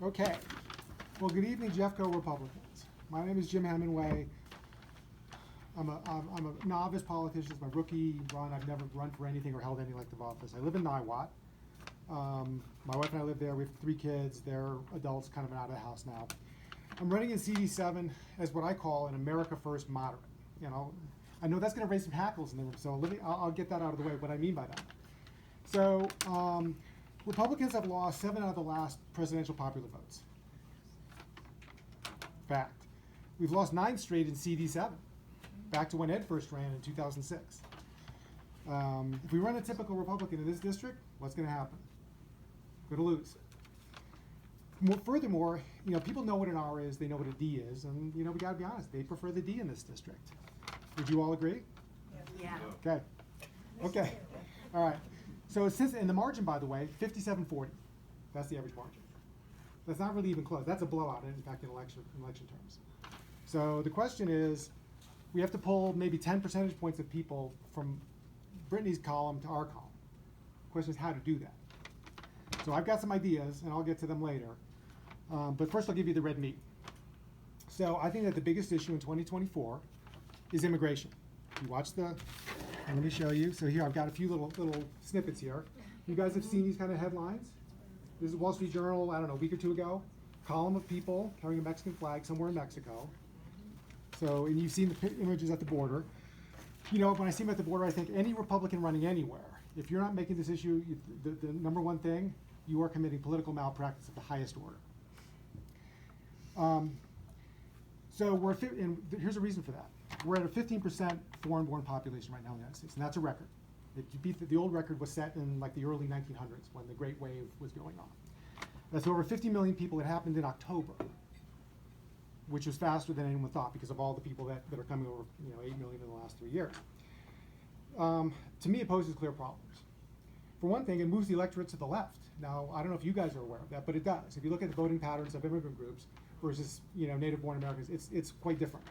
Okay. Well, good evening, JeffCo Republicans. My name is Jim Hemingway. I'm a novice politician. It's my rookie run. I've never run for anything or held any elective office. I live in Niwot. My wife and I live there. We have 3 kids. They're adults, kind of out of the house now. I'm running in CD7 as what I call an America First moderate. You know, I know that's going to raise some hackles in the room, so I'll get that out of the way, what I mean by that. So, Republicans have lost 7 out of the last presidential popular votes. Fact. We've lost 9 straight in CD7, back to when Ed first ran in 2006. If we run a typical Republican in this district, what's going to happen? We're going to lose. Furthermore, you know, people know what an R is, they know what a D is, and you know, we got to be honest, they prefer the D in this district. Would you all agree? Yeah. Okay. Okay. All right. So since, and the margin, by the way, 57-40. That's the average margin. That's not really even close. That's a blowout, in fact, in election terms. So the question is, we have to pull maybe 10 percentage points of people from Brittany's column to our column. The question is how to do that. So I've got some ideas, and I'll get to them later. But first I'll give you the red meat. So I think that the biggest issue in 2024 is immigration. You watch the, let me show you. So here I've got a few little snippets here. You guys have seen these kind of headlines? This is Wall Street Journal, I don't know, a week or 2 ago. Column of people carrying a Mexican flag somewhere in Mexico. So, and you've seen the images at the border. You know, when I see them at the border, I think any Republican running anywhere, if you're not making this issue the number one thing, you are committing political malpractice of the highest order. So and here's a reason for that. We're at a 15% foreign-born population right now in the United States, and that's a record. The old record was set in like the early 1900s when the Great Wave was going on. That's over 50 million people. It happened in October, which was faster than anyone thought because of all the people that are coming over, you know, 8 million in the last 3 years. To me, it poses clear problems. For one thing, it moves the electorate to the left. Now, I don't know if you guys are aware of that, but it does. If you look at the voting patterns of immigrant groups versus, you know, native-born Americans, it's quite different.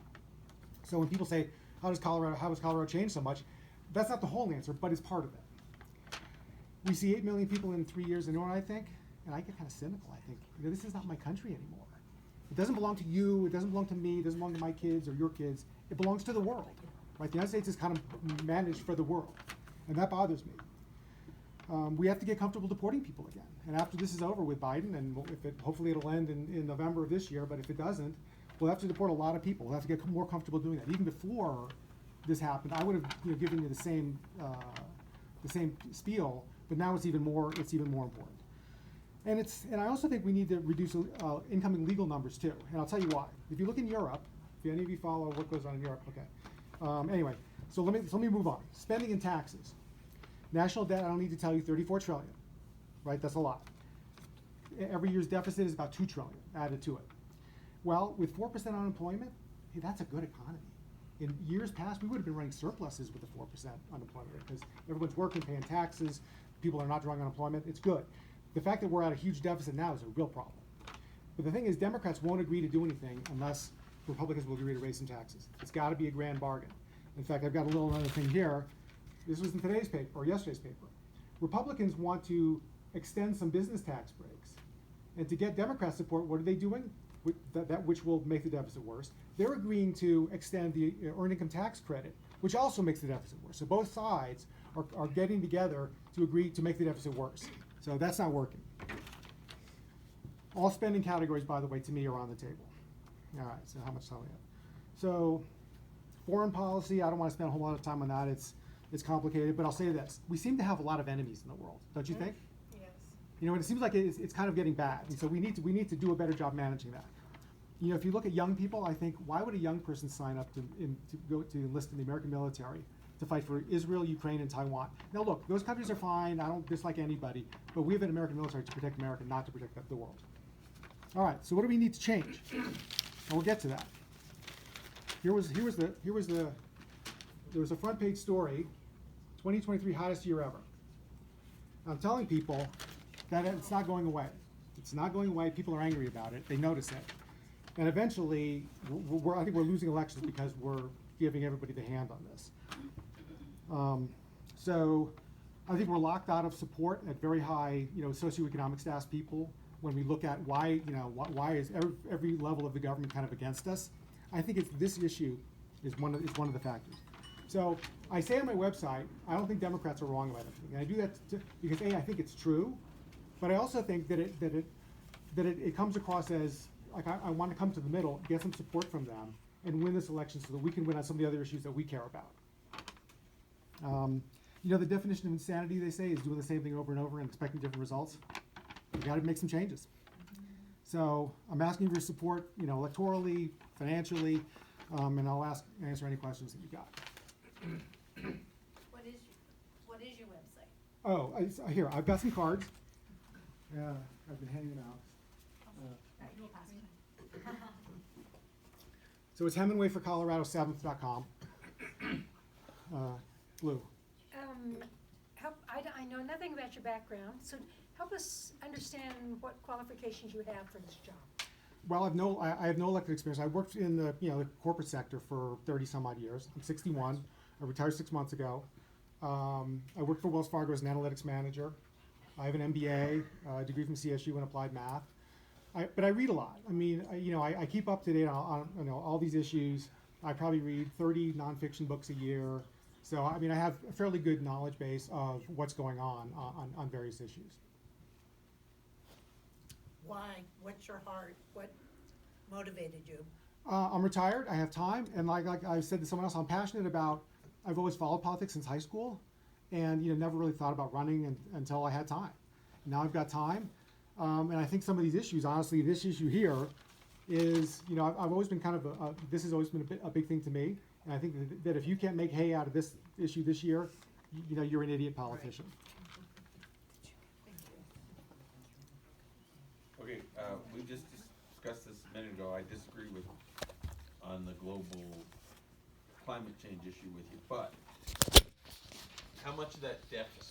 So when people say, how has Colorado changed so much? That's not the whole answer, but it's part of it. We see 8 million people in 3 years, and you know what I think? And I get kind of cynical. I think, you know, this is not my country anymore. It doesn't belong to you. It doesn't belong to me. It doesn't belong to my kids or your kids. It belongs to the world. Right? The United States is kind of managed for the world, and that bothers me. We have to get comfortable deporting people again. And after this is over with Biden, and hopefully it'll end in November of this year, but if it doesn't, we'll have to deport a lot of people. We'll have to get more comfortable doing that. Even before this happened, I would have, you know, given you the same spiel, but now it's even more important. And I also think we need to reduce incoming legal numbers too. And I'll tell you why. If you look in Europe, if any of you follow what goes on in Europe, okay. Anyway, so let me move on. Spending and taxes. National debt, I don't need to tell you, 34 trillion, right? That's a lot. Every year's deficit is about 2 trillion added to it. Well, with 4% unemployment, hey, that's a good economy. In years past, we would have been running surpluses with the 4% unemployment rate because everyone's working, paying taxes, people are not drawing unemployment. It's good. The fact that we're at a huge deficit now is a real problem. But the thing is, Democrats won't agree to do anything unless Republicans will agree to raise some taxes. It's got to be a grand bargain. In fact, I've got a little other thing here. This was in today's paper, or yesterday's paper. Republicans want to extend some business tax breaks. And to get Democrat support, what are they doing? That which will make the deficit worse. They're agreeing to extend the earned income tax credit, which also makes the deficit worse. So both sides are getting together to agree to make the deficit worse. So that's not working. All spending categories, by the way, to me are on the table. All right, so how much time we have? So foreign policy, I don't want to spend a whole lot of time on that. It's complicated, but I'll say this. We seem to have a lot of enemies in the world, don't you think? Yes. You know, and it seems like it's kind of getting bad. And so we need to do a better job managing that. You know, if you look at young people, I think, why would a young person sign up to enlist in the American military to fight for Israel, Ukraine, and Taiwan? Now look, those countries are fine. I don't dislike anybody, but we have an American military to protect America, not to protect the world. All right, so what do we need to change? And we'll get to that. There was a front page story, 2023 hottest year ever. I'm telling people that it's not going away. It's not going away. People are angry about it. They notice it. And eventually, I think we're losing elections because we're giving everybody the hand on this. So I think we're locked out of support at very high, you know, socioeconomic status people. when we look at why, why is every level of the government kind of against us. I think it's this issue is one of the factors. So I say on my website, I don't think Democrats are wrong about everything. And I do that because A, I think it's true, but I also think that it comes across as like I want to come to the middle, get some support from them, and win this election so that we can win on some of the other issues that we care about. The definition of insanity, they say, is doing the same thing over and over and expecting different results. You got to make some changes. So I'm asking for your support, electorally, financially, and I'll answer any questions that you got. What is your website? Oh, here, I've got some cards. Yeah, I've been handing them out. You'll pass it. So it's HemingwayforColorado7th.com. Lou. I know nothing about your background, so help us understand what qualifications you have for this job. Well, I have no elected experience. I worked in the the corporate sector for 30 some odd years. I'm 61. I retired 6 months ago. I worked for Wells Fargo as an analytics manager. I have an MBA, a degree from CSU in applied math. But I read a lot. I mean, I keep up to date on all these issues. I probably read 30 nonfiction books a year. So I mean, I have a fairly good knowledge base of what's going on various issues. Why? What's your heart? What motivated you? I'm retired. I have time, and like I said to someone else, I'm passionate about. I've always followed politics since high school, and never really thought about running until I had time. Now I've got time, and I think some of these issues, honestly, this issue here, is I've always been kind of this has always been a big thing to me, and I think that if you can't make hay out of this issue this year, you're an idiot politician. Okay, we just discussed this a minute ago. I disagree with on the global climate change issue with you, but how much of that deficit